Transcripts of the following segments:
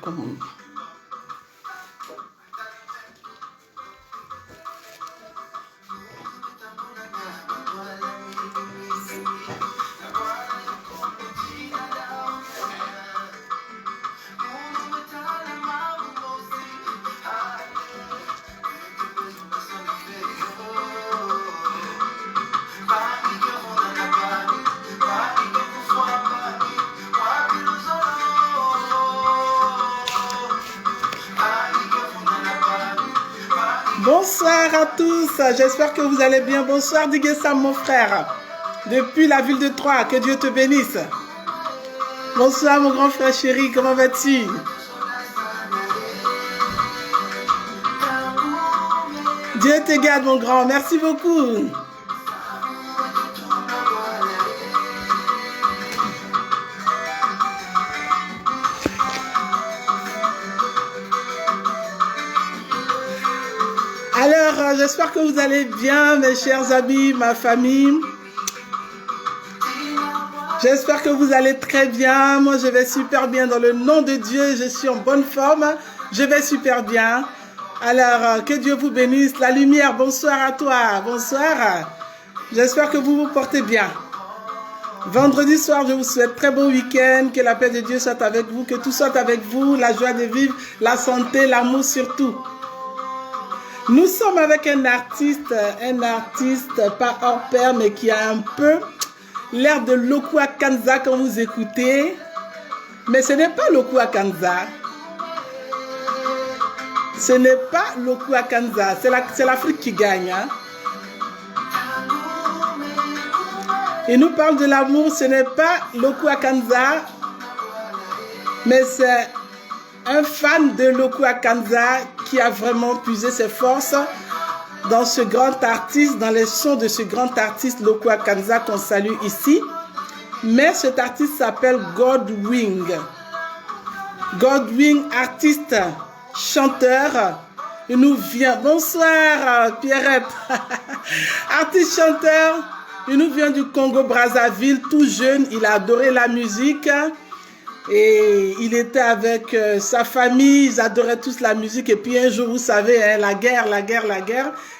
Comment? Bonsoir à tous, j'espère que vous allez bien. Bonsoir Diguessam mon frère, depuis la ville de Troyes, que Dieu te bénisse. Bonsoir mon grand frère chéri, comment vas-tu? Dieu te garde mon grand, merci beaucoup. Alors, j'espère que vous allez bien, mes chers amis, ma famille. J'espère que vous allez très bien. Moi, je vais super bien dans le nom de Dieu. Je suis en bonne forme. Je vais super bien. Alors, que Dieu vous bénisse. La lumière, bonsoir à toi. Bonsoir. J'espère que vous vous portez bien. Vendredi soir, je vous souhaite très bon week-end. Que la paix de Dieu soit avec vous. Que tout soit avec vous. La joie de vivre, la santé, l'amour surtout. Nous sommes avec un artiste pas hors pair, mais qui a un peu l'air de Lokua Kanza quand vous écoutez. Mais ce n'est pas Lokua Kanza. Ce n'est pas Lokua Kanza. C'est l'Afrique qui gagne. Hein? Il nous parle de l'amour. Ce n'est pas Lokua Kanza. Mais c'est un fan de Lokua Kanza qui a vraiment puisé ses forces dans ce grand artiste, dans les sons de ce grand artiste Lokua Kanza qu'on salue ici. Mais cet artiste s'appelle Godwing. Godwing, artiste, chanteur. Il nous vient, bonsoir Pierrette, artiste chanteur, il nous vient du Congo-Brazzaville, tout jeune, il a adoré la musique. Et il était avec sa famille, ils adoraient tous la musique. Et puis un jour, vous savez, hein, la guerre.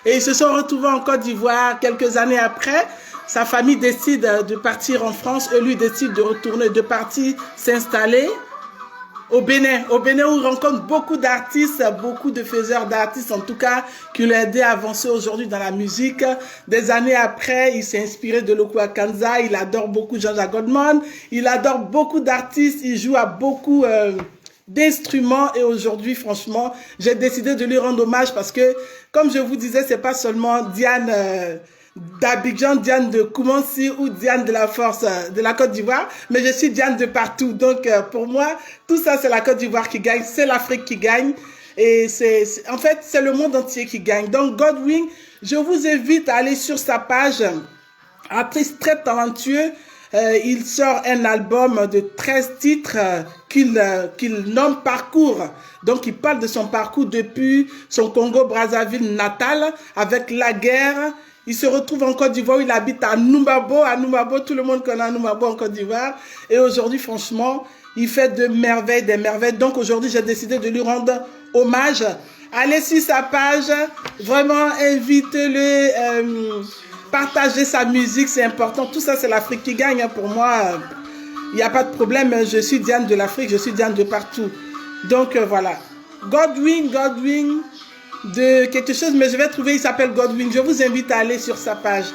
Et ils se sont retrouvés en Côte d'Ivoire quelques années après. Sa famille décide de partir en France. Eux, lui, décide de retourner, de partir s'installer au Bénin. Au Bénin, où il rencontre beaucoup d'artistes, beaucoup de faiseurs d'artistes, en tout cas, qui l'ont aidé à avancer aujourd'hui dans la musique. Des années après, il s'est inspiré de Lokua Kanza. Il adore beaucoup Jean-Jacques Goldman. Il adore beaucoup d'artistes. Il joue à beaucoup d'instruments. Et aujourd'hui, franchement, j'ai décidé de lui rendre hommage parce que, comme je vous disais, c'est pas seulement Diane d'Abidjan, Diane de Koumansi ou Diane de la Force de la Côte d'Ivoire, mais je suis Diane de partout. Donc, pour moi, tout ça, c'est la Côte d'Ivoire qui gagne, c'est l'Afrique qui gagne. Et en fait, c'est le monde entier qui gagne. Donc, Godwing, je vous invite à aller sur sa page. Artiste très talentueux. Il sort un album de 13 titres qu'il nomme Parcours. Donc, il parle de son parcours depuis son Congo-Brazzaville natal, avec la guerre. Il se retrouve en Côte d'Ivoire, il habite à Noumabo. À Noumabo, tout le monde connaît Noumabo en Côte d'Ivoire. Et aujourd'hui, franchement, il fait de merveilles, des merveilles. Donc aujourd'hui, j'ai décidé de lui rendre hommage. Allez sur sa page, vraiment invitez-le, partagez sa musique, c'est important. Tout ça, c'est l'Afrique qui gagne. Hein. Pour moi, il n'y a pas de problème. Je suis Diane de l'Afrique, je suis Diane de partout. Donc voilà. Godwing de quelque chose, mais je vais trouver, il s'appelle Godwing. Je vous invite à aller sur sa page.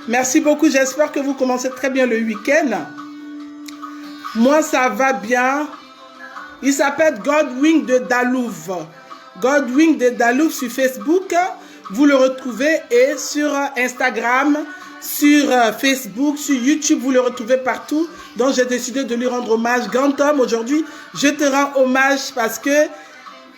Merci beaucoup, j'espère que vous commencez très bien le week-end. Moi, ça va bien. Il s'appelle Godwing de Dalouve. Godwing de Dalouve sur Facebook. Vous le retrouvez et sur Instagram, sur Facebook, sur YouTube, vous le retrouvez partout. Donc, j'ai décidé de lui rendre hommage. Grand homme, aujourd'hui, je te rends hommage parce que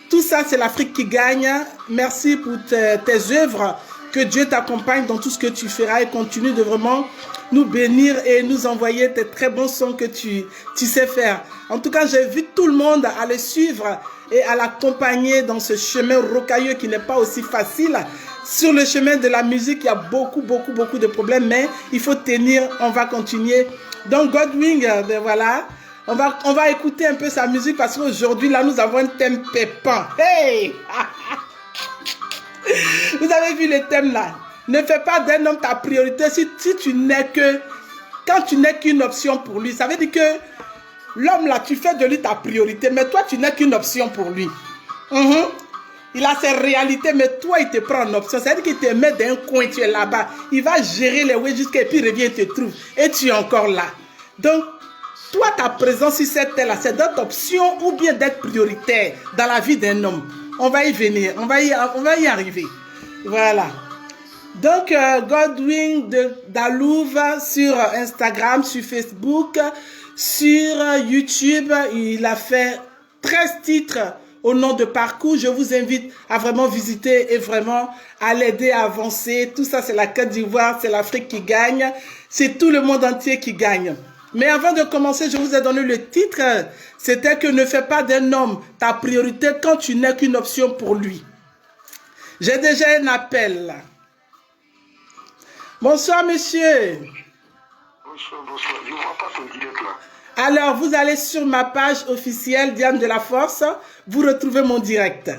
tout ça, c'est l'Afrique qui gagne. Merci pour tes œuvres Que Dieu t'accompagne dans tout ce que tu feras et continue de vraiment nous bénir et nous envoyer tes très bons sons que tu sais faire. En tout cas, j'invite tout le monde à le suivre et à l'accompagner dans ce chemin rocailleux qui n'est pas aussi facile. Sur le chemin de la musique, il y a beaucoup de problèmes, mais il faut tenir, on va continuer. Donc Godwin, ben voilà, on va écouter un peu sa musique parce qu'aujourd'hui, là, nous avons un thème pépant. Hey! Vous avez vu le thème là? Ne fais pas d'un homme ta priorité si tu n'es que... Quand tu n'es qu'une option pour lui, ça veut dire que l'homme là, tu fais de lui ta priorité, mais toi, tu n'es qu'une option pour lui. Il a ses réalités, mais toi, il te prend en option. Ça veut dire qu'il te met dans un coin, tu es là-bas. Il va gérer les ways jusqu'à et puis il revient et te trouve. Et tu es encore là. Donc, toi, ta présence sur cette terre-là, c'est d'être option ou bien d'être prioritaire dans la vie d'un homme. On va y venir, on va y arriver. Voilà. Donc, Godwin Dalouve sur Instagram, sur Facebook, sur YouTube, il a fait 13 titres au nom de Parcours. Je vous invite à vraiment visiter et vraiment à l'aider à avancer. Tout ça, c'est la Côte d'Ivoire, c'est l'Afrique qui gagne. C'est tout le monde entier qui gagne. Mais avant de commencer, je vous ai donné le titre. C'était que ne fais pas d'un homme ta priorité quand tu n'es qu'une option pour lui. J'ai déjà un appel. Bonsoir, monsieur. Bonsoir. Je ne vois pas ton direct là. Alors, vous allez sur ma page officielle Diane de la Force. Vous retrouvez mon direct.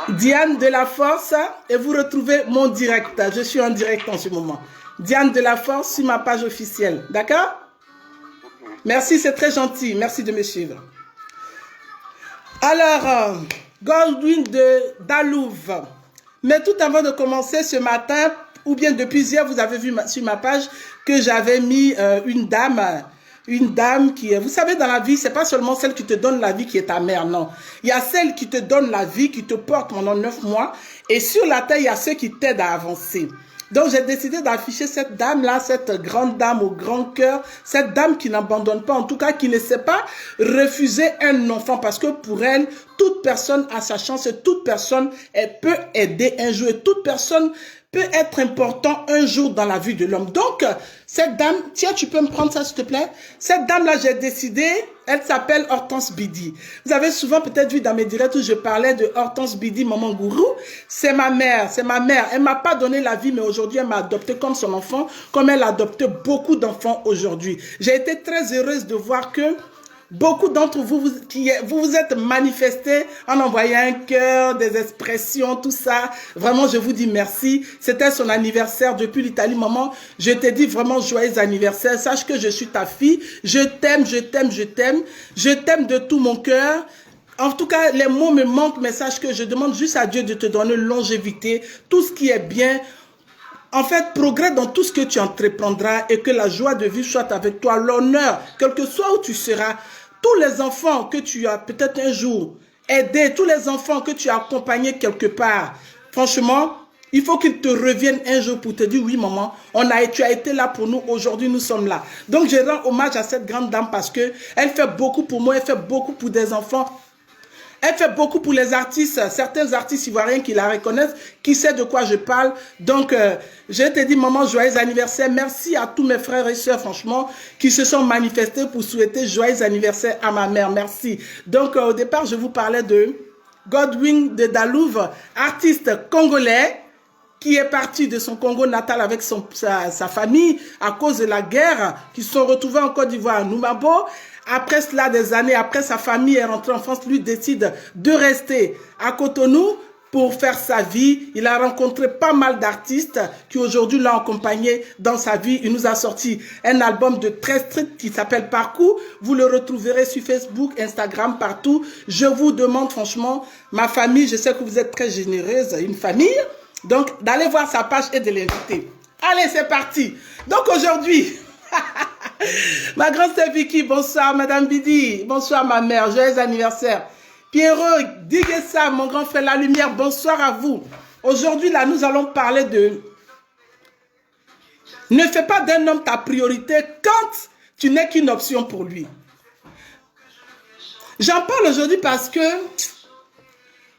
Diane de la Force et vous retrouvez mon direct. Je suis en direct en ce moment. Diane de la Force sur ma page officielle. D'accord? Merci, c'est très gentil. Merci de me suivre. Alors, Godwin Dalouve. Mais tout avant de commencer ce matin, ou bien depuis hier, vous avez vu sur ma page que j'avais mis une dame qui, vous savez, dans la vie, c'est pas seulement celle qui te donne la vie qui est ta mère, non. Il y a celle qui te donne la vie, qui te porte pendant 9 mois. Et sur la terre, il y a ceux qui t'aident à avancer. Donc, j'ai décidé d'afficher cette dame-là, cette grande dame au grand cœur, cette dame qui n'abandonne pas, en tout cas, qui ne sait pas refuser un enfant, parce que pour elle, toute personne a sa chance et toute personne, elle peut aider un jour et toute personne peut être important un jour dans la vie de l'homme. Donc, cette dame, tiens, tu peux me prendre ça s'il te plaît? Cette dame-là, j'ai décidé, elle s'appelle Hortense Bidi. Vous avez souvent peut-être vu dans mes directs où je parlais de Hortense Bidi, maman gourou. C'est ma mère, c'est ma mère. Elle m'a pas donné la vie, mais aujourd'hui, elle m'a adopté comme son enfant, comme elle a adopté beaucoup d'enfants aujourd'hui. J'ai été très heureuse de voir que beaucoup d'entre vous, vous êtes manifestés en envoyant un cœur, des expressions, tout ça. Vraiment, je vous dis merci. C'était son anniversaire depuis l'Italie. Maman, je te dis vraiment joyeux anniversaire. Sache que je suis ta fille. Je t'aime, je t'aime, je t'aime. Je t'aime de tout mon cœur. En tout cas, les mots me manquent, mais sache que je demande juste à Dieu de te donner longévité, tout ce qui est bien. En fait, progrès dans tout ce que tu entreprendras et que la joie de vivre soit avec toi, l'honneur, quel que soit où tu seras. Tous les enfants que tu as peut-être un jour aidés, tous les enfants que tu as accompagnés quelque part, franchement, il faut qu'ils te reviennent un jour pour te dire, oui maman, tu as été là pour nous, aujourd'hui nous sommes là. Donc je rends hommage à cette grande dame parce qu'elle fait beaucoup pour moi, elle fait beaucoup pour des enfants. Elle fait beaucoup pour les artistes, certains artistes ivoiriens qui la reconnaissent, qui sait de quoi je parle. Donc, je te dis, maman, joyeux anniversaire. Merci à tous mes frères et sœurs, franchement, qui se sont manifestés pour souhaiter joyeux anniversaire à ma mère. Merci. Donc, au départ, je vous parlais de Godwin Dalouve, artiste congolais, qui est parti de son Congo natal avec sa famille à cause de la guerre, qui se sont retrouvés en Côte d'Ivoire à Noumabo. Après cela, des années après, sa famille est rentrée en France. Lui décide de rester à Cotonou pour faire sa vie. Il a rencontré pas mal d'artistes qui aujourd'hui l'ont accompagné dans sa vie. Il nous a sorti un album de 13 titres qui s'appelle Parcours. Vous le retrouverez sur Facebook, Instagram, partout. Je vous demande franchement, ma famille, je sais que vous êtes très généreuse, une famille. Donc, d'aller voir sa page et de l'inviter. Allez, c'est parti. Donc aujourd'hui... Ma grande sœur Vicky, bonsoir Madame Bidi, bonsoir ma mère, joyeux anniversaire. Pierrot, Diguessa, mon grand frère La Lumière, bonsoir à vous. Aujourd'hui là, nous allons parler de ne fais pas d'un homme ta priorité quand tu n'es qu'une option pour lui. J'en parle aujourd'hui parce que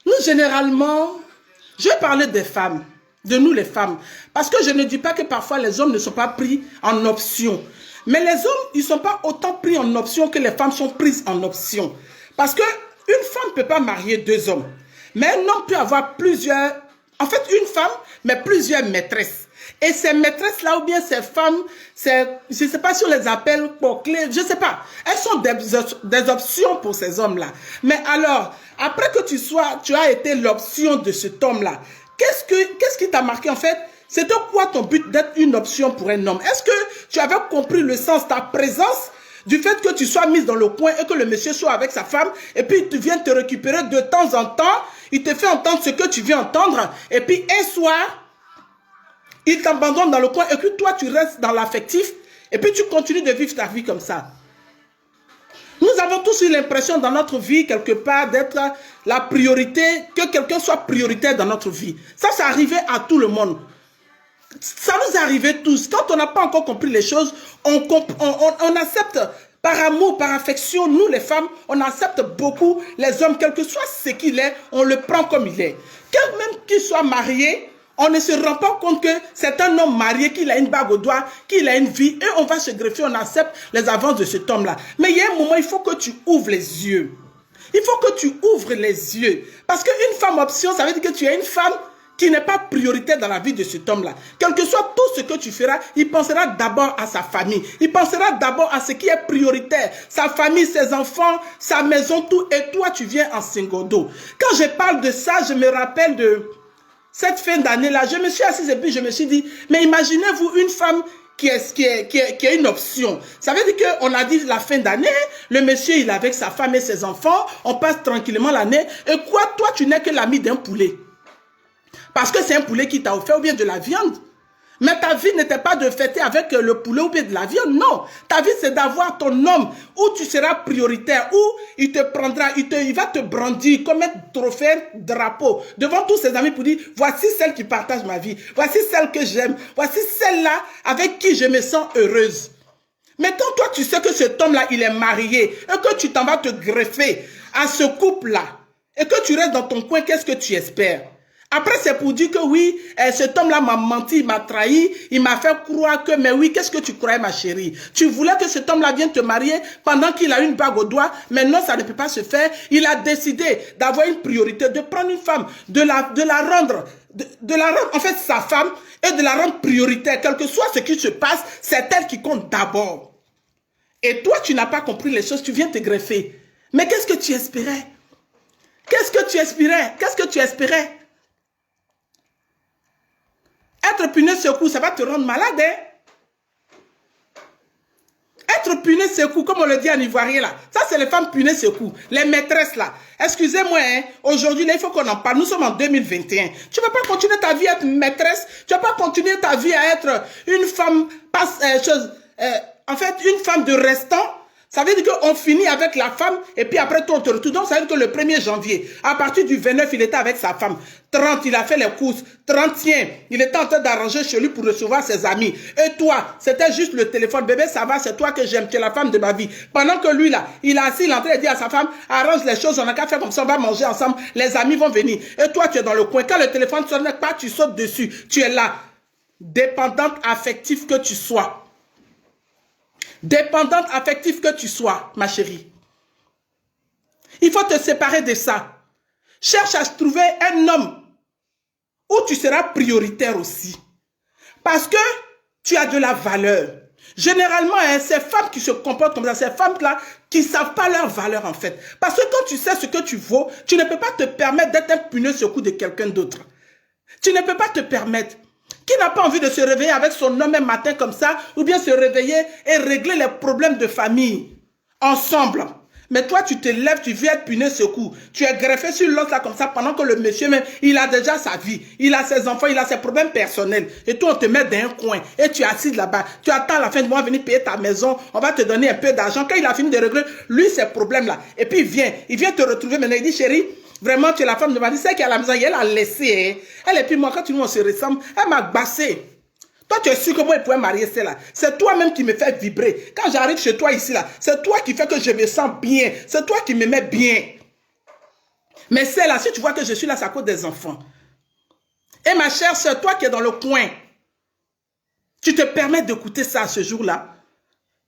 Nous, généralement, je vais parler des femmes, de nous les femmes. Parce que je ne dis pas que parfois les hommes ne sont pas pris en option. Mais les hommes, ils ne sont pas autant pris en option que les femmes sont prises en option. Parce qu'une femme ne peut pas marier deux hommes. Mais un homme peut avoir plusieurs... En fait, une femme, mais plusieurs maîtresses. Et ces maîtresses-là, ou bien ces femmes, je ne sais pas si on les appelle pour clé, je ne sais pas. Elles sont des options pour ces hommes-là. Mais alors, après que tu as été l'option de cet homme-là, qu'est-ce qui t'a marqué en fait? C'était quoi ton but d'être une option pour un homme? Est-ce que tu avais compris le sens, ta présence, du fait que tu sois mise dans le coin et que le monsieur soit avec sa femme, et puis tu viens te récupérer de temps en temps, il te fait entendre ce que tu viens entendre, et puis un soir, il t'abandonne dans le coin et que toi, tu restes dans l'affectif et puis tu continues de vivre ta vie comme ça. Nous avons tous eu l'impression dans notre vie, quelque part, d'être la priorité, que quelqu'un soit prioritaire dans notre vie. Ça arrivait à tout le monde. Ça nous arrivait tous. Quand on n'a pas encore compris les choses, on accepte par amour, par affection, nous les femmes, on accepte beaucoup les hommes, quel que soit ce qu'il est, on le prend comme il est. Quel même qu'il soit marié, on ne se rend pas compte que c'est un homme marié, qu'il a une bague au doigt, qu'il a une vie, et on va se greffer, on accepte les avances de cet homme-là. Mais il y a un moment, il faut que tu ouvres les yeux. Il faut que tu ouvres les yeux. Parce qu'une femme option, ça veut dire que tu es une femme qui n'est pas prioritaire dans la vie de cet homme-là. Quel que soit tout ce que tu feras, il pensera d'abord à sa famille. Il pensera d'abord à ce qui est prioritaire. Sa famille, ses enfants, sa maison, tout. Et toi, tu viens en singodo. Quand je parle de ça, je me rappelle de... cette fin d'année-là, je me suis assise et puis je me suis dit, mais imaginez-vous une femme qui est une option. Ça veut dire qu'on a dit la fin d'année, le monsieur il est avec sa femme et ses enfants, on passe tranquillement l'année, et quoi, toi tu n'es que l'ami d'un poulet. Parce que c'est un poulet qui t'a offert ou bien de la viande. Mais ta vie n'était pas de fêter avec le poulet ou bien de la viande, non. Ta vie, c'est d'avoir ton homme où tu seras prioritaire, où il te prendra, il va te brandir comme un trophée, drapeau, devant tous ses amis pour dire, voici celle qui partage ma vie, voici celle que j'aime, voici celle-là avec qui je me sens heureuse. Mais quand toi, tu sais que cet homme-là, il est marié, et que tu t'en vas te greffer à ce couple-là, et que tu restes dans ton coin, qu'est-ce que tu espères? Après, c'est pour dire que oui, cet homme-là m'a menti, il m'a trahi, il m'a fait croire que, mais oui, qu'est-ce que tu croyais, ma chérie? Tu voulais que cet homme-là vienne te marier pendant qu'il a une bague au doigt, mais non, ça ne peut pas se faire. Il a décidé d'avoir une priorité, de prendre une femme, de la rendre, en fait, sa femme, et de la rendre prioritaire. Quel que soit ce qui se passe, c'est elle qui compte d'abord. Et toi, tu n'as pas compris les choses, tu viens te greffer. Mais qu'est-ce que tu espérais? Qu'est-ce que tu espérais? Qu'est-ce que tu espérais? Être punaise secours, ça va te rendre malade, hein? Être punaise secours, comme on le dit en ivoirien, là. Ça, c'est les femmes punaise secours. Les maîtresses, là. Excusez-moi, hein? Aujourd'hui, là, il faut qu'on en parle. Nous sommes en 2021. Tu ne vas pas continuer ta vie à être maîtresse. Tu ne vas pas continuer ta vie à être une femme, en fait, une femme de restant. Ça veut dire qu'on finit avec la femme et puis après toi on te retourne. Donc ça veut dire que le 1er janvier, à partir du 29, il était avec sa femme. 30, il a fait les courses. 31, il était en train d'arranger chez lui pour recevoir ses amis. Et toi, c'était juste le téléphone. Bébé, ça va, c'est toi que j'aime, tu es la femme de ma vie. Pendant que lui là, il a assis, il est en train de dire à sa femme, arrange les choses, on n'a qu'à faire comme ça, on va manger ensemble, les amis vont venir. Et toi, tu es dans le coin. Quand le téléphone sonne pas, tu sautes dessus. Tu es là. Dépendante affective que tu sois. Dépendante affective que tu sois, ma chérie. Il faut te séparer de ça. Cherche à trouver un homme où tu seras prioritaire aussi. Parce que tu as de la valeur. Généralement, hein, ces femmes qui se comportent comme ça, ces femmes-là qui ne savent pas leur valeur en fait. Parce que quand tu sais ce que tu vaux, tu ne peux pas te permettre d'être un puneux sur le cou de quelqu'un d'autre. Tu ne peux pas te permettre. Qui n'a pas envie de se réveiller avec son homme un matin comme ça, ou bien se réveiller et régler les problèmes de famille ensemble. Mais toi, tu te lèves, tu viens être punaise secours. Tu es greffé sur l'autre là comme ça pendant que le monsieur même, il a déjà sa vie. Il a ses enfants, il a ses problèmes personnels. Et toi, on te met dans un coin et tu es assis là-bas. Tu attends la fin du mois, venir payer ta maison. On va te donner un peu d'argent. Quand il a fini de régler, lui, ses problèmes là. Et puis il vient te retrouver maintenant. Il dit, chérie, vraiment, tu es la femme de ma vie. C'est qu'à la maison, elle a laissé. Hein. Elle et puis moi, quand tu nous on se ressemble, elle m'a bassé. Toi, tu es sûr que moi, il pourrait marier celle-là. C'est toi-même qui me fait vibrer. Quand j'arrive chez toi ici, là, c'est toi qui fais que je me sens bien. C'est toi qui me mets bien. Mais c'est là, si tu vois que je suis là, c'est à cause des enfants. Et ma chère soeur, toi qui es dans le coin, tu te permets d'écouter ça ce jour-là.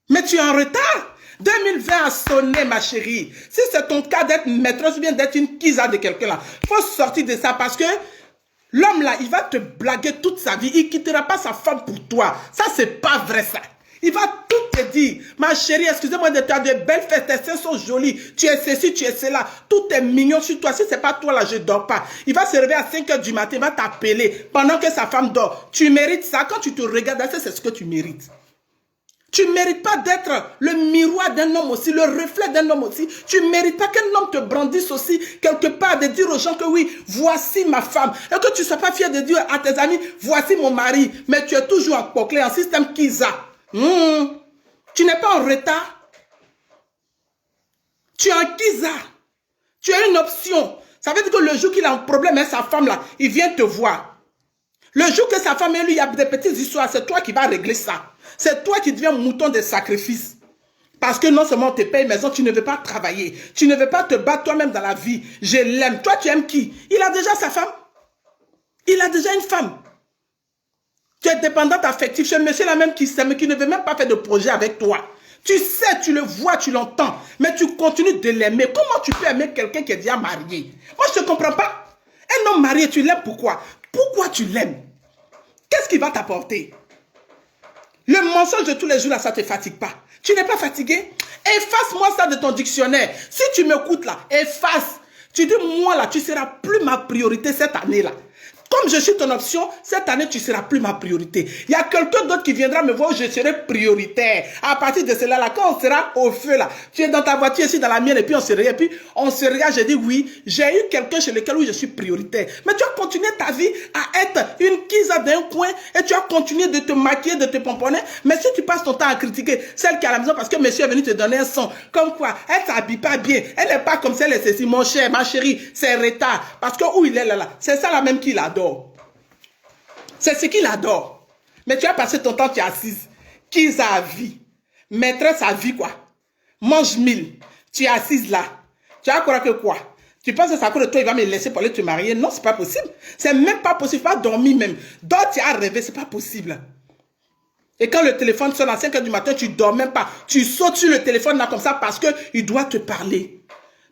Mais tu es en retard. 2020 a sonné, ma chérie. Si c'est ton cas d'être maîtresse ou bien d'être une kisa de quelqu'un là, il faut sortir de ça parce que l'homme là, il va te blaguer toute sa vie. Il ne quittera pas sa femme pour toi. Ça, c'est pas vrai ça. Il va tout te dire. Ma chérie, excusez-moi de te dire, de belles fesses, tes seins sont jolis. Tu es ceci, tu es cela. Tout est mignon sur toi. Si ce n'est pas toi là, je ne dors pas. Il va se réveiller à 5 h du matin, il va t'appeler pendant que sa femme dort. Tu mérites ça. Quand tu te regardes, c'est ce que tu mérites. Tu ne mérites pas d'être le miroir d'un homme aussi, le reflet d'un homme aussi. Tu ne mérites pas qu'un homme te brandisse aussi quelque part, de dire aux gens que oui, voici ma femme. Et que tu ne sois pas fier de dire à tes amis, voici mon mari. Mais tu es toujours en coclé, en système Kisa. Tu n'es pas en retard. Tu es en Kisa. Tu as une option. Ça veut dire que le jour qu'il a un problème avec sa femme là, il vient te voir. Le jour que sa femme et lui, il y a des petites histoires, c'est toi qui vas régler ça. C'est toi qui deviens mouton de sacrifice. Parce que non seulement on te paye maison, tu ne veux pas travailler. Tu ne veux pas te battre toi-même dans la vie. Je l'aime. Toi, tu aimes qui? Il a déjà sa femme. Il a déjà une femme. Tu es dépendante affective. C'est un monsieur là même qui s'aime, qui ne veut même pas faire de projet avec toi. Tu sais, tu le vois, tu l'entends. Mais tu continues de l'aimer. Comment tu peux aimer quelqu'un qui est déjà marié? Moi, je ne comprends pas. Un homme marié, tu l'aimes pourquoi? Pourquoi tu l'aimes? Qu'est-ce qu'il va t'apporter? Le mensonge de tous les jours, là, ça ne te fatigue pas. Tu n'es pas fatigué? Efface-moi ça de ton dictionnaire. Si tu m'écoutes là, efface. Tu dis, moi là, tu ne seras plus ma priorité cette année-là. Comme je suis ton option, cette année, tu ne seras plus ma priorité. Il y a quelqu'un d'autre qui viendra me voir où je serai prioritaire. À partir de cela, là, quand on sera au feu, là, tu es dans ta voiture, ici dans la mienne, et puis on se regarde, je dis oui, j'ai eu quelqu'un chez lequel je suis prioritaire. Mais tu as continué ta vie à être une kisa d'un coin, et tu as continué de te maquiller, de te pomponner. Mais si tu passes ton temps à critiquer celle qui est à la maison parce que monsieur est venu te donner un son, comme quoi, elle ne s'habille pas bien, elle n'est pas comme celle et ceci, mon cher, ma chérie, c'est retard. Parce que où il est là, c'est ça la même qu'il adore. C'est ce qu'il adore. Mais tu as passé ton temps, tu es assise. Qui a vie? Maîtresse à vie, quoi. Mange 1000. Tu es assise là. Tu as croire que quoi? Tu penses que ça cause de toi, il va me laisser pour aller te marier? Non, c'est pas possible. C'est même pas possible. Pas dormir même. Donc, tu as rêvé, c'est pas possible. Et quand le téléphone sonne à 5 h du matin, tu dors même pas. Tu sautes sur le téléphone là comme ça parce qu'il doit te parler.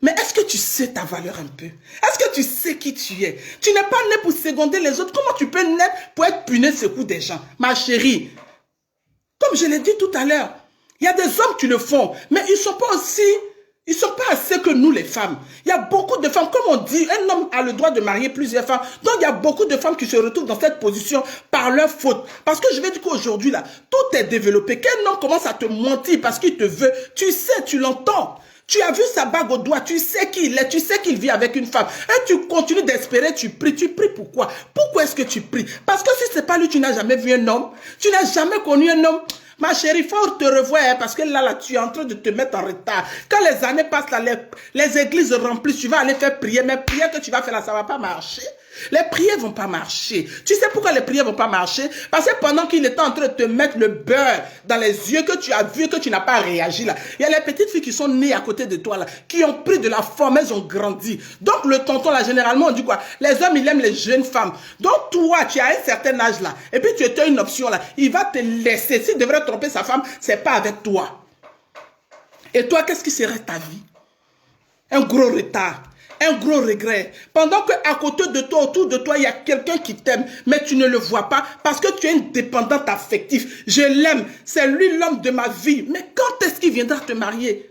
Mais est-ce que tu sais ta valeur un peu? Est-ce que tu sais qui tu es? Tu n'es pas né pour seconder les autres. Comment tu peux naître pour être puni ce coup des gens? Ma chérie, comme je l'ai dit tout à l'heure, il y a des hommes qui le font, mais ils ne sont pas aussi, ils sont pas assez que nous les femmes. Il y a beaucoup de femmes, comme on dit, un homme a le droit de marier plusieurs femmes. Donc il y a beaucoup de femmes qui se retrouvent dans cette position par leur faute. Parce que je vais dire qu'aujourd'hui, là, tout est développé. Qu'un homme commence à te mentir parce qu'il te veut, tu sais, tu l'entends. Tu as vu sa bague au doigt, tu sais qui il est, tu sais qu'il vit avec une femme. Et tu continues d'espérer, tu pries pourquoi? Pourquoi est-ce que tu pries? Parce que si ce n'est pas lui, tu n'as jamais vu un homme, tu n'as jamais connu un homme. Ma chérie, il faut te revoir, hein, parce que là, tu es en train de te mettre en retard. Quand les années passent, là, les églises remplissent, tu vas aller faire prier, mais prière que tu vas faire là, ça ne va pas marcher. Les prières ne vont pas marcher. Tu sais pourquoi les prières ne vont pas marcher? Parce que pendant qu'il était en train de te mettre le beurre dans les yeux que tu as vu, que tu n'as pas réagi là, il y a les petites filles qui sont nées à côté de toi là, qui ont pris de la forme, elles ont grandi. Donc le tonton là, généralement, on dit quoi? Les hommes, ils aiment les jeunes femmes. Donc toi, tu as un certain âge là, et puis tu as une option là, il va te laisser. S'il devrait tromper sa femme, c'est pas avec toi. Et toi, qu'est-ce qui serait ta vie? Un gros retard. Un gros regret. Pendant qu'à côté de toi, autour de toi, il y a quelqu'un qui t'aime, mais tu ne le vois pas parce que tu es une dépendante affective. Je l'aime, c'est lui l'homme de ma vie. Mais quand est-ce qu'il viendra te marier?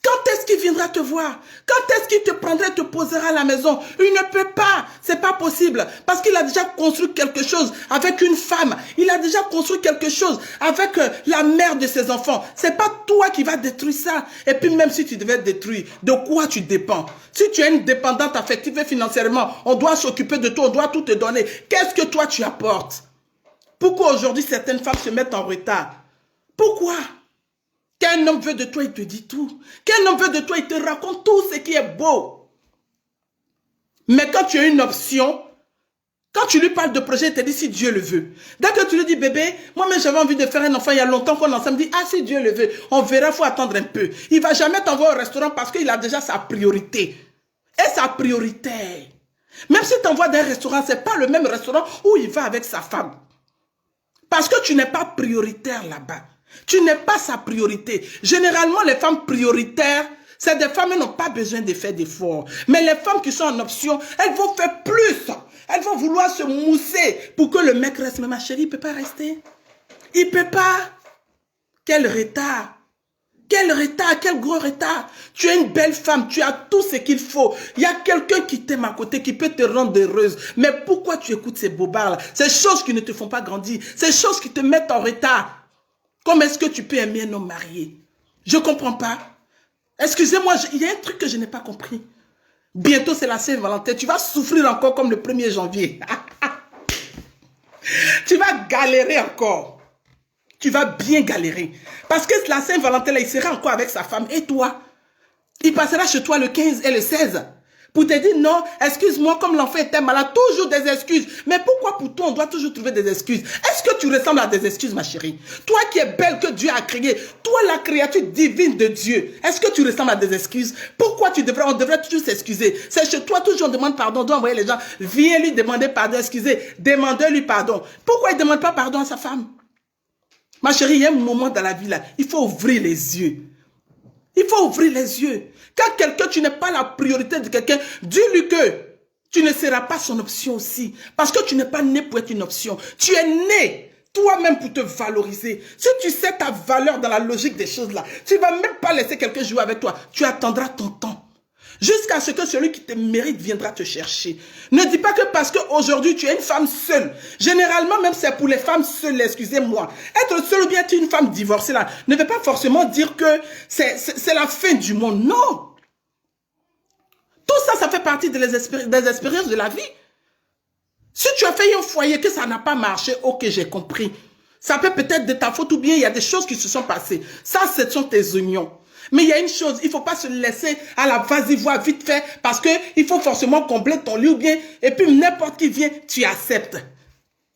Quand est-ce qu'il viendra te voir? Quand est-ce qu'il te prendra et te posera à la maison? Il ne peut pas. C'est pas possible. Parce qu'il a déjà construit quelque chose avec une femme. Il a déjà construit quelque chose avec la mère de ses enfants. C'est pas toi qui vas détruire ça. Et puis même si tu devais détruire, de quoi tu dépends? Si tu es une dépendante affective et financièrement, on doit s'occuper de toi, on doit tout te donner. Qu'est-ce que toi tu apportes? Pourquoi aujourd'hui certaines femmes se mettent en retard? Pourquoi? Qu'un homme veut de toi, il te dit tout. Qu'un homme veut de toi, il te raconte tout ce qui est beau. Mais quand tu as une option, quand tu lui parles de projet, il te dit si Dieu le veut. Dès que tu lui dis bébé, moi-même j'avais envie de faire un enfant, il y a longtemps qu'on est ensemble, dit ah si Dieu le veut, on verra, il faut attendre un peu. Il ne va jamais t'envoyer au restaurant parce qu'il a déjà sa priorité. est sa priorité. Même si tu envoies d'un restaurant, ce n'est pas le même restaurant où il va avec sa femme. Parce que tu n'es pas prioritaire là-bas. Tu n'es pas sa priorité. Généralement, les femmes prioritaires, c'est des femmes qui n'ont pas besoin de faire d'efforts. Mais les femmes qui sont en option, elles vont faire plus. Elles vont vouloir se mousser pour que le mec reste. Mais ma chérie, il ne peut pas rester. Il ne peut pas. Quel retard. Quel retard, quel gros retard. Tu es une belle femme, tu as tout ce qu'il faut. Il y a quelqu'un qui t'aime à côté, qui peut te rendre heureuse. Mais pourquoi tu écoutes ces bobards-là? Ces choses qui ne te font pas grandir, ces choses qui te mettent en retard. Comment est-ce que tu peux aimer un homme marié? Je ne comprends pas. Excusez-moi, il y a un truc que je n'ai pas compris. Bientôt, c'est la Saint-Valentin. Tu vas souffrir encore comme le 1er janvier. Tu vas galérer encore. Tu vas bien galérer. Parce que la Saint-Valentin, il sera encore avec sa femme. Et toi? Il passera chez toi le 15 et le 16. Pour te dire, non, excuse-moi, comme l'enfant était malade, toujours des excuses. Mais pourquoi pour toi, on doit toujours trouver des excuses? Est-ce que tu ressembles à des excuses, ma chérie? Toi qui es belle, que Dieu a créée, toi la créature divine de Dieu, est-ce que tu ressembles à des excuses? Pourquoi on devrait toujours s'excuser? C'est chez toi, toujours on demande pardon, on doit envoyer les gens, viens lui demander pardon, excusez, demandez-lui pardon. Pourquoi il ne demande pas pardon à sa femme? Ma chérie, il y a un moment dans la vie là, il faut ouvrir les yeux. Il faut ouvrir les yeux. Quand quelqu'un, tu n'es pas la priorité de quelqu'un, dis-lui que tu ne seras pas son option aussi. Parce que tu n'es pas né pour être une option. Tu es né toi-même pour te valoriser. Si tu sais ta valeur dans la logique des choses là, tu ne vas même pas laisser quelqu'un jouer avec toi. Tu attendras ton temps. Jusqu'à ce que celui qui te mérite viendra te chercher. Ne dis pas que parce qu'aujourd'hui tu es une femme seule. Généralement, même c'est pour les femmes seules, excusez-moi. Être seule ou bien être une femme divorcée là, ne veut pas forcément dire que c'est la fin du monde. Non. Tout ça, ça fait partie des expériences de la vie. Si tu as fait un foyer que ça n'a pas marché, ok, j'ai compris. Ça peut être de ta faute ou bien il y a des choses qui se sont passées. Ça, ce sont tes oignons. Mais il y a une chose, il ne faut pas se laisser à la vas-y-voir vite fait parce qu'il faut forcément combler ton lit ou bien, et puis n'importe qui vient, tu acceptes.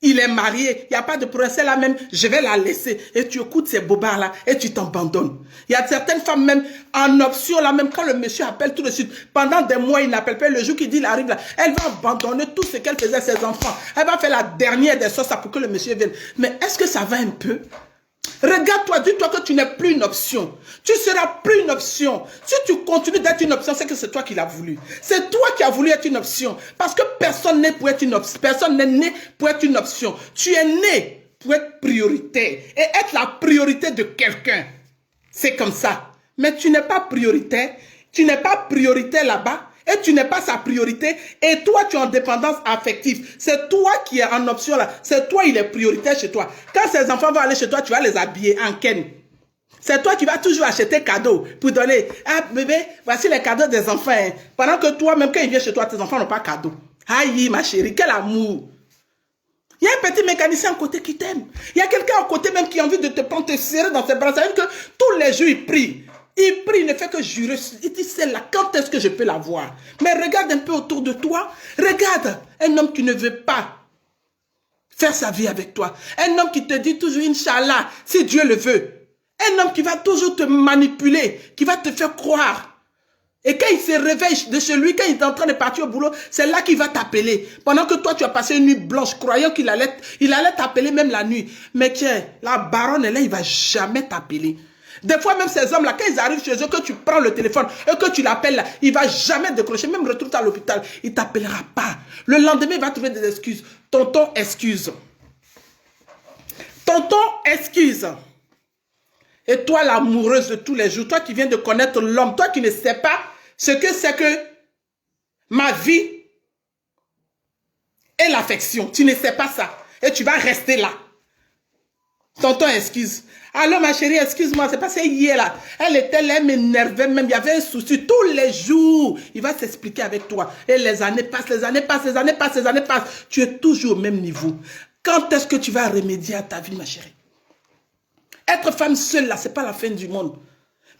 Il est marié, il n'y a pas de procès là même, je vais la laisser. Et tu écoutes ces bobards-là et tu t'abandonnes. Il y a certaines femmes même en option là, même quand le monsieur appelle tout de suite, pendant des mois il n'appelle pas, le jour qu'il dit il arrive là, elle va abandonner tout ce qu'elle faisait à ses enfants. Elle va faire la dernière des sauces pour que le monsieur vienne. Mais est-ce que ça va un peu? Regarde-toi, dis-toi que tu n'es plus une option. Tu ne seras plus une option. Si tu continues d'être une option, c'est que c'est toi qui l'as voulu. C'est toi qui as voulu être une option. Parce que personne n'est pour être une option. Personne n'est né pour être une option. Tu es né pour être prioritaire et être la priorité de quelqu'un. C'est comme ça. Mais tu n'es pas prioritaire. Tu n'es pas prioritaire là-bas. Et tu n'es pas sa priorité. Et toi, tu es en dépendance affective. C'est toi qui es en option là. C'est toi, il est prioritaire chez toi. Quand ces enfants vont aller chez toi, tu vas les habiller en ken. C'est toi qui vas toujours acheter cadeaux pour donner. Ah bébé, voici les cadeaux des enfants. Hein. Pendant que toi, même quand ils viennent chez toi, tes enfants n'ont pas cadeau. Aïe, ma chérie, quel amour. Il y a un petit mécanicien à côté qui t'aime. Il y a quelqu'un à côté même qui a envie de te prendre, te serrer dans ses bras. Ça veut dire que tous les jours, il prie. Il prie, il ne fait que jurer. Il dit, c'est là, quand est-ce que je peux la voir? Mais regarde un peu autour de toi. Regarde un homme qui ne veut pas faire sa vie avec toi. Un homme qui te dit toujours, Inch'Allah, si Dieu le veut. Un homme qui va toujours te manipuler, qui va te faire croire. Et quand il se réveille de chez lui, quand il est en train de partir au boulot, c'est là qu'il va t'appeler. Pendant que toi, tu as passé une nuit blanche, croyant qu'il allait t'appeler même la nuit. Mais tiens, la baronne est là, il ne va jamais t'appeler. Des fois, même ces hommes-là, quand ils arrivent chez eux, que tu prends le téléphone et que tu l'appelles là, il ne va jamais décrocher. Même retourner à l'hôpital, il ne t'appellera pas. Le lendemain, il va trouver des excuses. Tonton, excuse. Tonton, excuse. Et toi, l'amoureuse de tous les jours, toi qui viens de connaître l'homme, toi qui ne sais pas ce que c'est que ma vie et l'affection. Tu ne sais pas ça. Et tu vas rester là. Tonton, excuse. Alors ma chérie, excuse-moi, c'est parce que hier là, elle était là, elle m'énervait même, il y avait un souci. Tous les jours, il va s'expliquer avec toi. Et les années passent, les années passent, les années passent, les années passent. Tu es toujours au même niveau. Quand est-ce que tu vas remédier à ta vie, ma chérie? Être femme seule là, c'est pas la fin du monde.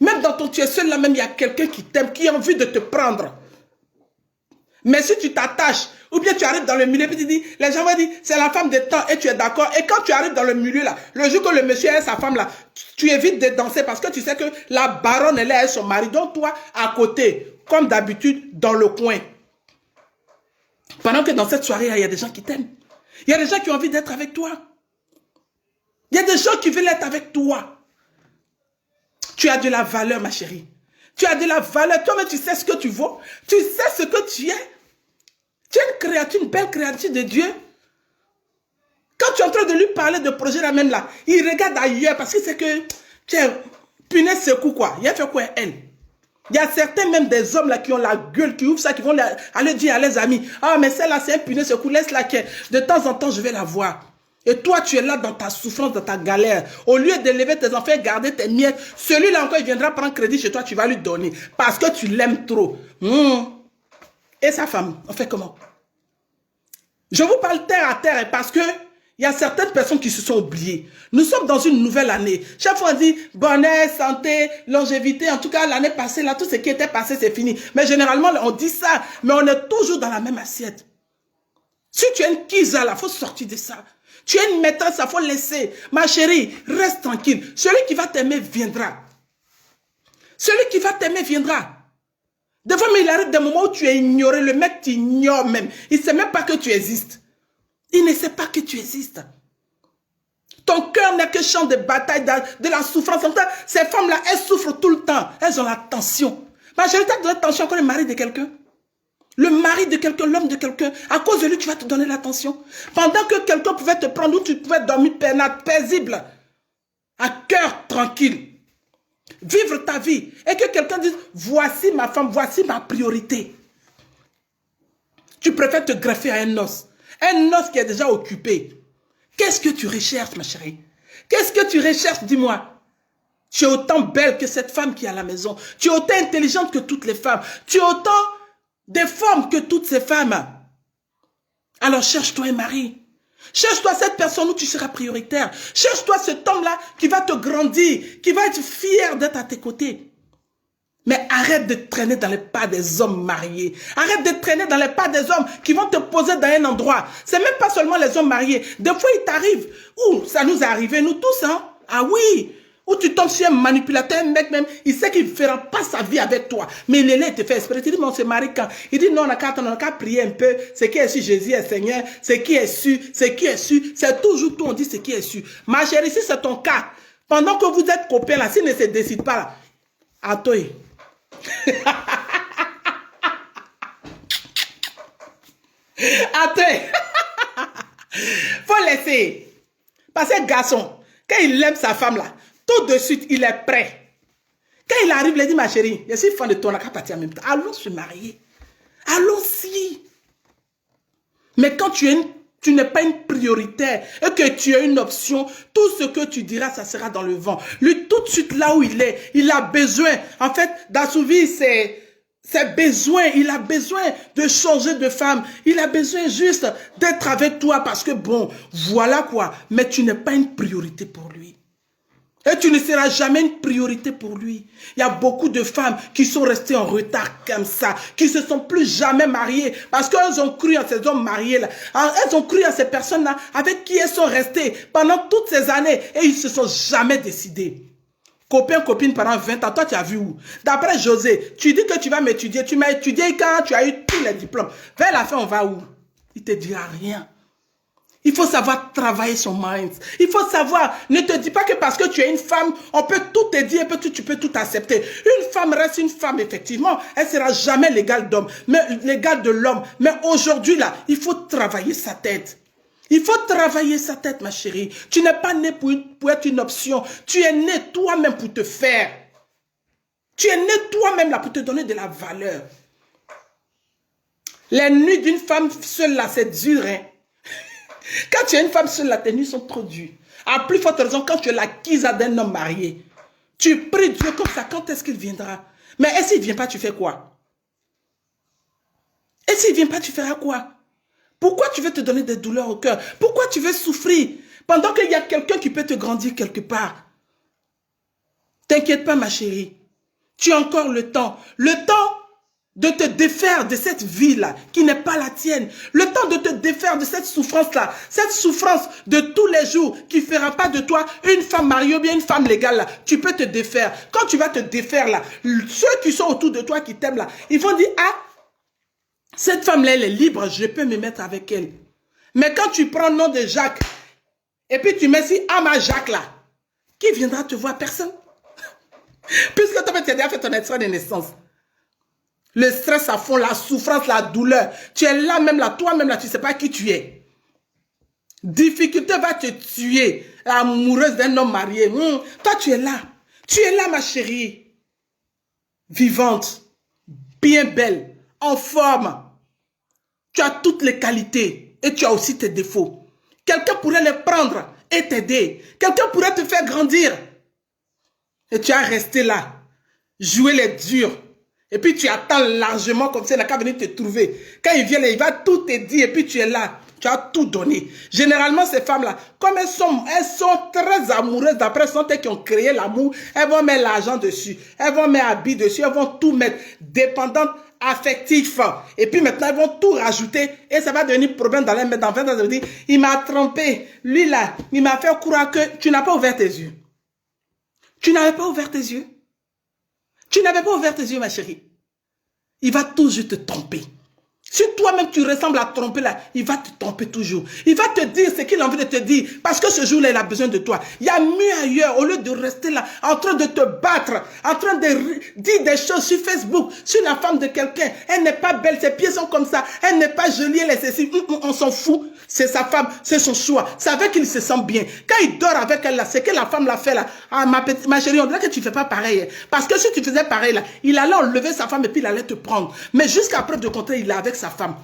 Même dans ton tu es seule là, même il y a quelqu'un qui t'aime, qui a envie de te prendre. Mais si tu t'attaches, ou bien tu arrives dans le milieu, puis tu dis, les gens vont dire, c'est la femme de temps, et tu es d'accord. Et quand tu arrives dans le milieu là, le jour que le monsieur et sa femme là, tu évites de danser parce que tu sais que la baronne, elle est son mari. Donc toi, à côté, comme d'habitude, dans le coin. Pendant que dans cette soirée, il y a des gens qui t'aiment. Il y a des gens qui ont envie d'être avec toi. Il y a des gens qui veulent être avec toi. Tu as de la valeur, ma chérie. Tu as de la valeur. Toi-même, tu sais ce que tu vaux. Tu sais ce que tu es. Tu es une créature, une belle créature de Dieu. Quand tu es en train de lui parler de projet là même là, il regarde ailleurs parce que c'est que, tiens, punaise secoue quoi. Il a fait quoi elle? Il y a certains même des hommes là qui ont la gueule, qui ouvrent ça, qui vont aller dire à leurs amis, ah mais celle-là c'est un punaise secoue, laisse-la qu'elle. De temps en temps je vais la voir. Et toi tu es là dans ta souffrance, dans ta galère. Au lieu d'élever tes enfants, garder tes miettes, celui-là encore il viendra prendre crédit chez toi, tu vas lui donner. Parce que tu l'aimes trop. Et sa femme, on fait comment? Je vous parle terre à terre parce que il y a certaines personnes qui se sont oubliées. Nous sommes dans une nouvelle année. Chaque fois on dit bonheur, santé, longévité. En tout cas, l'année passée, là, tout ce qui était passé, c'est fini. Mais généralement, on dit ça, mais on est toujours dans la même assiette. Si tu es une kisa, là, il faut sortir de ça. Tu es une maîtresse, il faut laisser. Ma chérie, reste tranquille. Celui qui va t'aimer viendra. Celui qui va t'aimer viendra. Des fois, mais il arrive des moments où tu es ignoré. Le mec t'ignore même. Il ne sait même pas que tu existes. Il ne sait pas que tu existes. Ton cœur n'est que champ de bataille, de la souffrance. Ces femmes-là, elles souffrent tout le temps. Elles ont la tension. Ma chérie, tu as de la tension encore le mari de quelqu'un. Le mari de quelqu'un, l'homme de quelqu'un. À cause de lui, tu vas te donner l'attention. Pendant que quelqu'un pouvait te prendre où tu pouvais dormir paisible. À cœur tranquille. Vivre ta vie. Et que quelqu'un dise, voici ma femme, voici ma priorité. Tu préfères te greffer à un os. Un os qui est déjà occupé. Qu'est-ce que tu recherches, ma chérie? Qu'est-ce que tu recherches, dis-moi? Tu es autant belle que cette femme qui est à la maison. Tu es autant intelligente que toutes les femmes. Tu es autant déforme que toutes ces femmes. Alors cherche-toi un mari. Cherche-toi cette personne où tu seras prioritaire. Cherche-toi cet homme-là qui va te grandir, qui va être fier d'être à tes côtés. Mais arrête de traîner dans les pas des hommes mariés. Arrête de traîner dans les pas des hommes qui vont te poser dans un endroit. C'est même pas seulement les hommes mariés. Des fois, il t'arrive. Ouh, ça nous est arrivé, nous tous, hein. Ah oui. Où tu tombes sur un manipulateur, un mec même, il sait qu'il ne fera pas sa vie avec toi. Mais il est là, il te fait espérer. Tu dis, mais on se marie quand? Il dit, non, on n'a qu'à prier un peu. Ce qui est su, Jésus est Seigneur. Ce qui est su, c'est toujours tout, on dit ce qui est su. Ma chérie, si c'est ton cas, pendant que vous êtes copains là, s'il ne se décide pas là, à toi. Attends. Faut laisser. Parce que garçon, quand il aime sa femme là, tout de suite il est prêt. Quand il arrive, il dit, ma chérie, je suis fan de toi, on n'a qu'à partir en même temps. Allons se marier. Allons-y. Mais quand tu n'es pas une prioritaire et que tu es une option, tout ce que tu diras, ça sera dans le vent. Lui, tout de suite là où il est, il a besoin, en fait, d'assouvir ses besoins. Il a besoin de changer de femme. Il a besoin juste d'être avec toi parce que bon, voilà quoi. Mais tu n'es pas une priorité pour lui. Et tu ne seras jamais une priorité pour lui. Il y a beaucoup de femmes qui sont restées en retard comme ça, qui ne se sont plus jamais mariées parce qu'elles ont cru à ces hommes mariés-là. Elles ont cru à ces personnes-là avec qui elles sont restées pendant toutes ces années et ils ne se sont jamais décidés. Copain, copine pendant 20 ans, toi tu as vu où? D'après José, tu dis que tu vas m'étudier. Tu m'as étudié quand tu as eu tous les diplômes. Vers la fin, on va où? Il ne te dira rien. Il faut savoir travailler son mind. Il faut savoir, ne te dis pas que parce que tu es une femme, on peut tout te dire et tu peux tout accepter. Une femme reste une femme, effectivement. Elle ne sera jamais l'égale d'homme, mais l'égale de l'homme. Mais aujourd'hui, là, il faut travailler sa tête. Il faut travailler sa tête, ma chérie. Tu n'es pas né pour être une option. Tu es né toi-même pour te faire. Tu es né toi-même là pour te donner de la valeur. Les nuits d'une femme seule là, c'est dur, hein. Quand tu es une femme seule, là, tes nuits sont trop dures. À plus forte raison, quand tu es l'acquise d'un homme marié, tu pries Dieu comme ça, quand est-ce qu'il viendra? Mais et s'il ne vient pas, tu fais quoi? Et s'il ne vient pas, tu feras quoi? Pourquoi tu veux te donner des douleurs au cœur? Pourquoi tu veux souffrir pendant qu'il y a quelqu'un qui peut te grandir quelque part? T'inquiète pas, ma chérie. Tu as encore le temps. Le temps de te défaire de cette vie-là qui n'est pas la tienne. Le temps de te défaire de cette souffrance-là. Cette souffrance de tous les jours qui ne fera pas de toi une femme mariée ou bien une femme légale. Là. Tu peux te défaire. Quand tu vas te défaire là, ceux qui sont autour de toi qui t'aiment là, ils vont dire, ah, cette femme-là, elle est libre, je peux me mettre avec elle. Mais quand tu prends le nom de Jacques, et puis tu mets si Ama Jacques là, qui viendra te voir? Personne. Puisque toi, tu as déjà fait ton extrait de naissance. Le stress à fond, la souffrance, la douleur. Tu es là même là, toi-même là, tu ne sais pas qui tu es. Difficulté va te tuer. Amoureuse d'un homme marié. Toi, tu es là. Tu es là, ma chérie. Vivante. Bien belle. En forme. Tu as toutes les qualités. Et tu as aussi tes défauts. Quelqu'un pourrait les prendre et t'aider. Quelqu'un pourrait te faire grandir. Et tu as resté là. Jouer les durs. Et puis tu attends largement comme ça, il n'a qu'à venir te trouver. Quand il vient, il va tout te dire et puis tu es là. Tu as tout donné. Généralement, ces femmes-là, comme elles sont très amoureuses, d'après ce sont elles qui ont créé l'amour, elles vont mettre l'argent dessus, elles vont mettre habits dessus, elles vont tout mettre, dépendantes, affectives. Et puis maintenant, elles vont tout rajouter et ça va devenir problème dans les mains. Dans 20 ans, dire, il m'a trompé. Lui là, il m'a fait croire que tu n'as pas ouvert tes yeux. Tu n'avais pas ouvert tes yeux. Tu n'avais pas ouvert tes yeux, ma chérie. Il va toujours te tromper. Si toi-même tu ressembles à tromper là, il va te tromper toujours. Il va te dire ce qu'il a envie de te dire. Parce que ce jour-là, il a besoin de toi. Il y a mieux ailleurs. Au lieu de rester là, en train de te battre, en train de dire des choses sur Facebook, sur la femme de quelqu'un. Elle n'est pas belle, ses pieds sont comme ça. Elle n'est pas jolie, elle est ceci. On s'en fout. C'est sa femme, c'est son choix. C'est avec qu'il se sent bien. Quand il dort avec elle là, c'est que la femme l'a fait là. Ah, ma chérie, on dirait que tu ne fais pas pareil. Parce que si tu faisais pareil là, il allait enlever sa femme et puis il allait te prendre. Mais jusqu'à preuve de contraire, il est avec sa femme.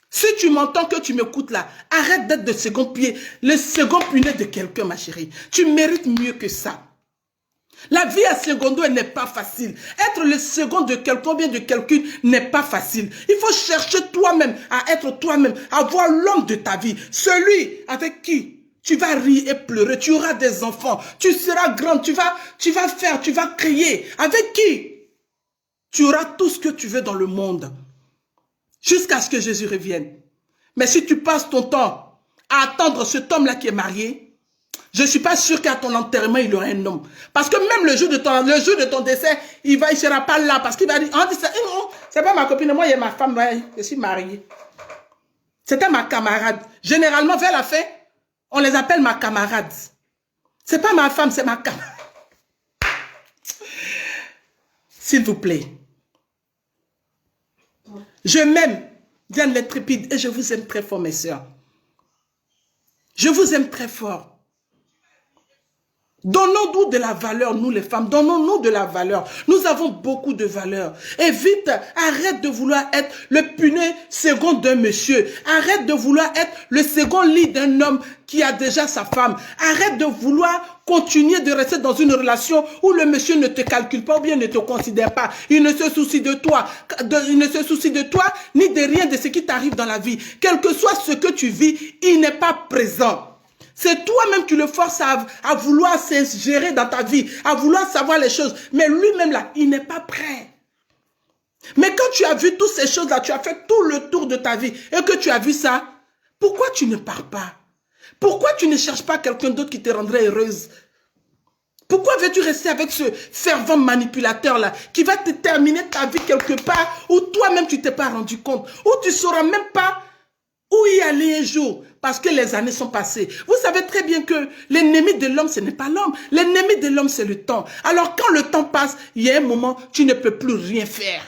Si tu m'entends que tu m'écoutes là, arrête d'être de second pied, le second punet de quelqu'un, ma chérie. Tu mérites mieux que ça. La vie à secondo, elle n'est pas facile. Être le second de quelqu'un, bien de quelqu'un, n'est pas facile. Il faut chercher toi-même à être toi-même, à voir l'homme de ta vie. Celui avec qui tu vas rire et pleurer, tu auras des enfants, tu seras grande, tu vas faire, tu vas crier. Avec qui tu auras tout ce que tu veux dans le monde. Jusqu'à ce que Jésus revienne. Mais si tu passes ton temps à attendre cet homme-là qui est marié, je ne suis pas sûr qu'à ton enterrement, il y aura un homme. Parce que même le jour de ton décès, il ne sera pas là. Parce qu'il va dire, c'est pas ma copine, moi, il y a ma femme, je suis mariée. C'était ma camarade. Généralement, vers la fin, on les appelle ma camarade. Ce n'est pas ma femme, c'est ma camarade. S'il vous plaît. Je m'aime, Diane l'Intrépide, et je vous aime très fort, mes sœurs. Je vous aime très fort. Donnons-nous de la valeur, nous les femmes, donnons-nous de la valeur. Nous avons beaucoup de valeur. Et vite, arrête de vouloir être le punet second d'un monsieur. Arrête de vouloir être le second lit d'un homme qui a déjà sa femme. Arrête de vouloir continuer de rester dans une relation où le monsieur ne te calcule pas ou bien ne te considère pas. Il ne se soucie de toi. Il ne se soucie de toi ni de rien de ce qui t'arrive dans la vie. Quel que soit ce que tu vis, il n'est pas présent. C'est toi-même qui le forces à vouloir s'ingérer dans ta vie, à vouloir savoir les choses. Mais lui-même là, il n'est pas prêt. Mais quand tu as vu toutes ces choses-là, tu as fait tout le tour de ta vie et que tu as vu ça, pourquoi tu ne pars pas? Pourquoi tu ne cherches pas quelqu'un d'autre qui te rendrait heureuse? Pourquoi veux-tu rester avec ce fervent manipulateur-là qui va te terminer ta vie quelque part où toi-même tu ne t'es pas rendu compte, où tu ne sauras même pas où y aller un jour, parce que les années sont passées. Vous savez très bien que l'ennemi de l'homme, ce n'est pas l'homme. L'ennemi de l'homme, c'est le temps. Alors quand le temps passe, il y a un moment, tu ne peux plus rien faire.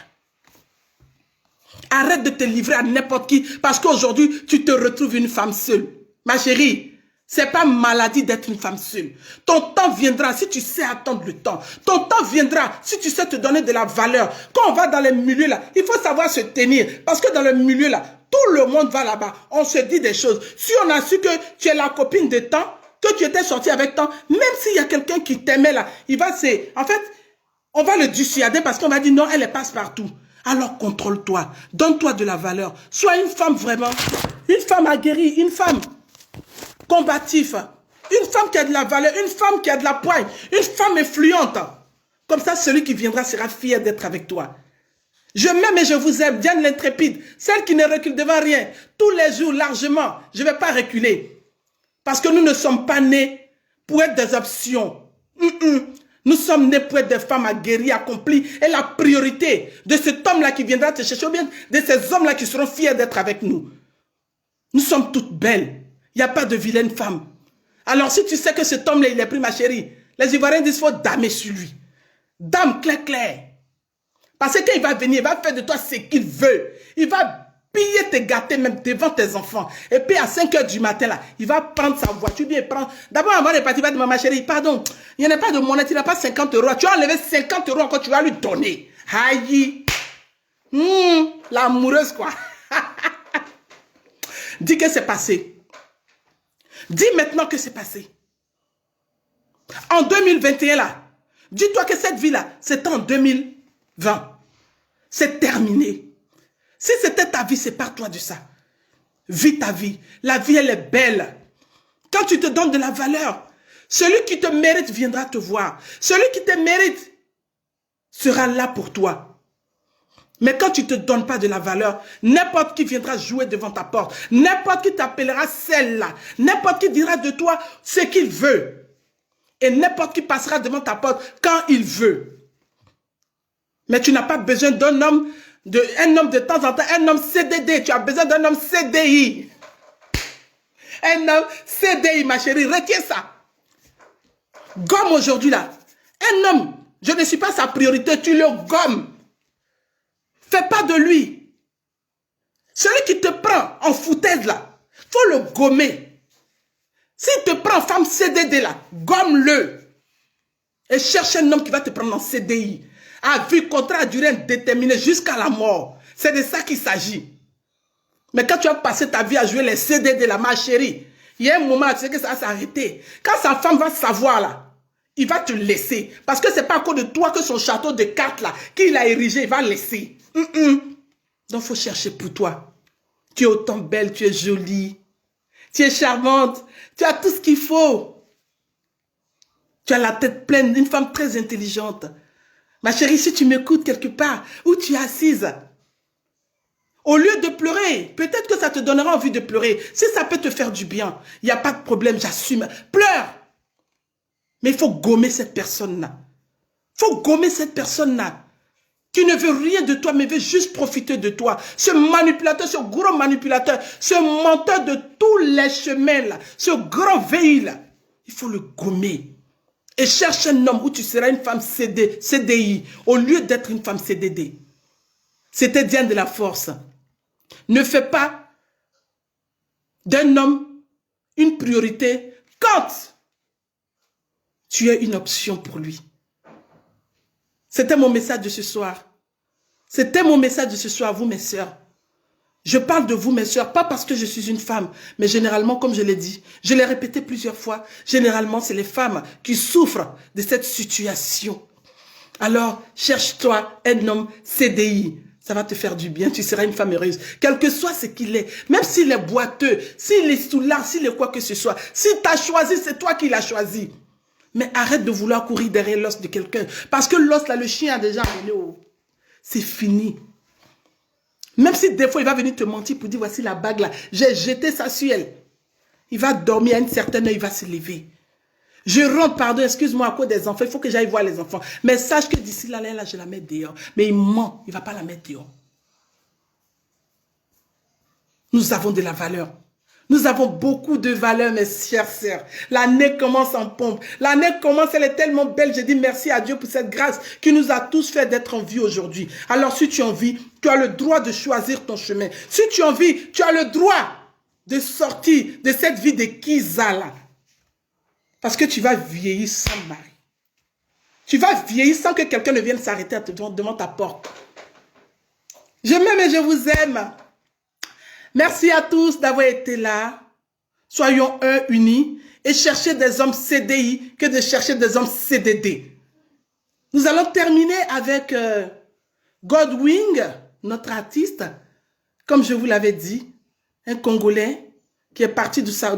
Arrête de te livrer à n'importe qui, parce qu'aujourd'hui, tu te retrouves une femme seule. Ma chérie, c'est pas maladie d'être une femme seule. Ton temps viendra si tu sais attendre le temps. Ton temps viendra si tu sais te donner de la valeur. Quand on va dans les milieux là, il faut savoir se tenir. Parce que dans le milieu là, tout le monde va là-bas. On se dit des choses. Si on a su que tu es la copine de temps, que tu étais sortie avec temps, même s'il y a quelqu'un qui t'aimait là, il va se... En fait, on va le dissuader parce qu'on va dire non, elle est passe-partout. Alors contrôle-toi. Donne-toi de la valeur. Sois une femme vraiment. Une femme aguerrie. Une femme combative. Une femme qui a de la valeur. Une femme qui a de la poigne. Une femme influente. Comme ça, celui qui viendra sera fier d'être avec toi. Je m'aime et je vous aime, Diane l'intrépide, celle qui ne recule devant rien. Tous les jours, largement, je ne vais pas reculer. Parce que nous ne sommes pas nés pour être des options. Nous sommes nés pour être des femmes aguerries, accomplies. Et la priorité de cet homme-là qui viendra te chercher, ou bien de ces hommes-là qui seront fiers d'être avec nous. Nous sommes toutes belles. Il n'y a pas de vilaine femme. Alors si tu sais que cet homme-là, il est pris, ma chérie, les Ivoiriens disent qu'il faut damer sur lui. Dame clair. Parce qu'il va venir, il va faire de toi ce qu'il veut. Il va piller, te gâter même devant tes enfants. Et puis à 5 h du matin, là, il va prendre sa voiture, bien prendre. D'abord, avant de partir, il va dire, ma chérie, pardon, il n'y en a pas de monnaie, il n'a pas 50 €. Tu as enlevé 50 € encore, tu vas lui donner. Aïe. L'amoureuse, quoi. Dis que c'est passé. Dis maintenant que c'est passé. En 2021, là, dis-toi que cette vie-là, c'était en 2020. C'est terminé. Si c'était ta vie, sépare-toi de ça. Vis ta vie. La vie, elle est belle. Quand tu te donnes de la valeur, celui qui te mérite viendra te voir. Celui qui te mérite sera là pour toi. Mais quand tu ne te donnes pas de la valeur, n'importe qui viendra jouer devant ta porte. N'importe qui t'appellera celle-là. N'importe qui dira de toi ce qu'il veut. Et n'importe qui passera devant ta porte quand il veut. Mais tu n'as pas besoin d'un homme, un homme de temps en temps, un homme CDD. Tu as besoin d'un homme CDI. Un homme CDI, ma chérie, retiens ça. Gomme aujourd'hui là. Un homme, je ne suis pas sa priorité, tu le gommes. Fais pas de lui. Celui qui te prend en foutaise là, faut le gommer. S'il te prend femme CDD là, gomme-le. Et cherche un homme qui va te prendre en CDI. À vie, contrat à durée indéterminée jusqu'à la mort. C'est de ça qu'il s'agit. Mais quand tu as passé ta vie à jouer les CDD là, ma chérie, il y a un moment, tu sais que ça va s'arrêter. Quand sa femme va savoir là, il va te laisser. Parce que c'est pas à cause de toi que son château de cartes là, qu'il a érigé, il va laisser. Donc il faut chercher pour toi. Tu es autant belle, tu es jolie. Tu es charmante. Tu as tout ce qu'il faut. Tu as la tête pleine, une femme très intelligente. Ma chérie, si tu m'écoutes quelque part, où tu es assise, au lieu de pleurer, peut-être que ça te donnera envie de pleurer. Si ça peut te faire du bien, il n'y a pas de problème, j'assume. Pleure. Mais il faut gommer cette personne-là. Il faut gommer cette personne-là. Qui ne veut rien de toi, mais veut juste profiter de toi. Ce manipulateur, ce gros manipulateur, ce menteur de tous les chemins, là, ce grand veille-là, il faut le gommer. Et cherche un homme où tu seras une femme CDI, au lieu d'être une femme CDD. C'était Diane de la Force. Ne fais pas d'un homme une priorité quand tu es une option pour lui. C'était mon message de ce soir. C'était mon message de ce soir, vous mes sœurs. Je parle de vous mes sœurs, pas parce que je suis une femme, mais généralement, comme je l'ai dit, je l'ai répété plusieurs fois, généralement, c'est les femmes qui souffrent de cette situation. Alors, cherche-toi un homme CDI. Ça va te faire du bien, tu seras une femme heureuse. Quel que soit ce qu'il est, même s'il est boiteux, s'il est soulard, s'il est quoi que ce soit, s'il t'a choisi, c'est toi qui l'as choisi. Mais arrête de vouloir courir derrière l'os de quelqu'un. Parce que l'os, là, le chien a déjà amené au... C'est fini. Même si des fois, il va venir te mentir pour dire, voici la bague là, j'ai jeté ça sur elle. Il va dormir à une certaine heure, il va se lever. Je rentre, pardon, excuse-moi, à cause des enfants, il faut que j'aille voir les enfants. Mais sache que d'ici là, je la mets dehors. Mais il ment, il ne va pas la mettre dehors. Nous avons de la valeur. Nous avons beaucoup de valeur, mes chères sœurs. L'année commence en pompe. L'année commence, elle est tellement belle. Je dis merci à Dieu pour cette grâce qui nous a tous fait d'être en vie aujourd'hui. Alors, si tu as envie, tu as le droit de choisir ton chemin. Si tu as envie, tu as le droit de sortir de cette vie de Kiza là. Parce que tu vas vieillir sans mari. Tu vas vieillir sans que quelqu'un ne vienne s'arrêter devant ta porte. Je m'aime et je vous aime. Merci à tous d'avoir été là. Soyons unis et chercher des hommes CDI que de chercher des hommes CDD. Nous allons terminer avec Godwing, notre artiste. Comme je vous l'avais dit, un Congolais, qui est parti de sa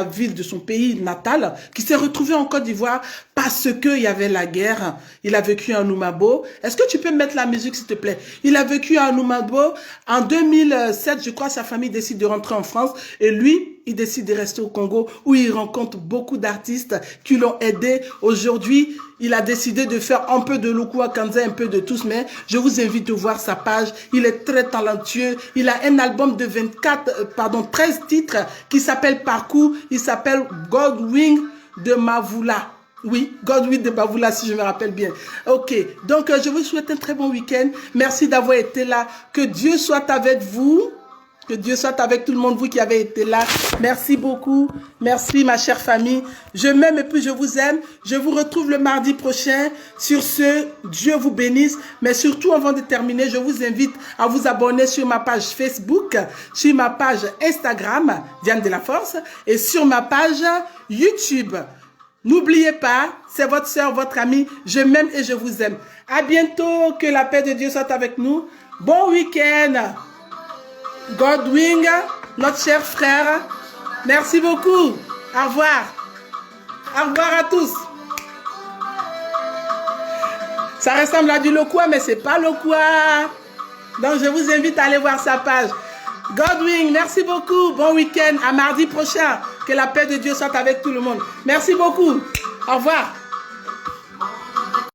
ville, de son pays natal, qui s'est retrouvé en Côte d'Ivoire parce qu'il y avait la guerre. Il a vécu à Noumabo. Est-ce que tu peux mettre la musique, s'il te plaît? Il a vécu à Noumabo. En 2007, je crois, sa famille décide de rentrer en France. Et lui, il décide de rester au Congo, où il rencontre beaucoup d'artistes qui l'ont aidé. Aujourd'hui, il a décidé de faire un peu de Lokua Kanza, un peu de tous, mais je vous invite à voir sa page. Il est très talentueux. Il a un album de 13 titres qui s'appelle Parcours. Il s'appelle Godwing de Mavoula. Oui, Godwin de Bavoula, si je me rappelle bien. Ok, donc je vous souhaite un très bon week-end. Merci d'avoir été là. Que Dieu soit avec vous. Que Dieu soit avec tout le monde, vous qui avez été là. Merci beaucoup. Merci, ma chère famille. Je m'aime et puis je vous aime. Je vous retrouve le mardi prochain. Sur ce, Dieu vous bénisse. Mais surtout, avant de terminer, je vous invite à vous abonner sur ma page Facebook, sur ma page Instagram, Diane de la Force, et sur ma page YouTube. N'oubliez pas, c'est votre soeur, votre amie. Je m'aime et je vous aime. À bientôt. Que la paix de Dieu soit avec nous. Bon week-end. Godwin, notre cher frère. Merci beaucoup. Au revoir. Au revoir à tous. Ça ressemble à du Lokua, mais c'est pas Lokua. Donc, je vous invite à aller voir sa page. Godwin, merci beaucoup. Bon week-end. À mardi prochain. Que la paix de Dieu soit avec tout le monde. Merci beaucoup. Au revoir.